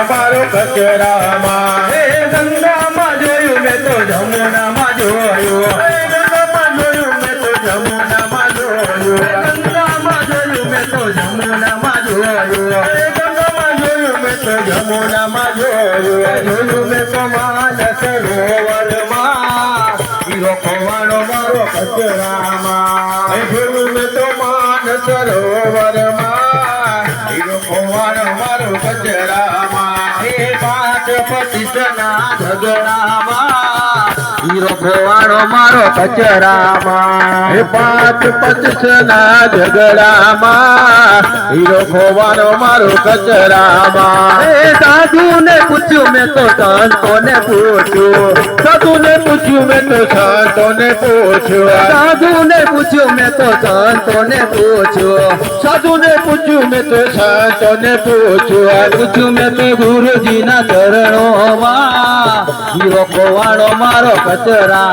મારો કચરામાં હે ગંગામાં જોયું મેં તો જમુનામાં જોયું ગંગામાં જોયું મેં તો જમુનામાં જોયું ગંગામાં જોયું મેં તો જમુનામાં જોયું ગંગામાં જોયું મેં તો જમુનામાં જોયું મેં તો માનસ સરોવરમાં હીરો ખોવાણો મારો કચરામાં જોયું મેં તો માન સરોવરમાં હીરો ખોવાણો મારો કચરામાં હે 5-25 ના ઝઘડામાં હીરો ખોવાણો મારો કચરામાં 5-25 ના ઝઘડામાં હીરો ખોવાનો મારો કચરામાં હે સાધુ ને પૂછ્યું મેં તો સંતો ને પૂછ્યું સાધુને પૂછ્યું મેં તો સંતોને પૂછ્યું સાધુને પૂછ્યું મેં તો સંતોને પૂછ્યું સાધુને પૂછ્યું મેં તો સંતોને પૂછ્યું પૂછ્યું મેં તો ગુરુજીના ચરણોમાં હીરો ખોવાણો મારો કચરા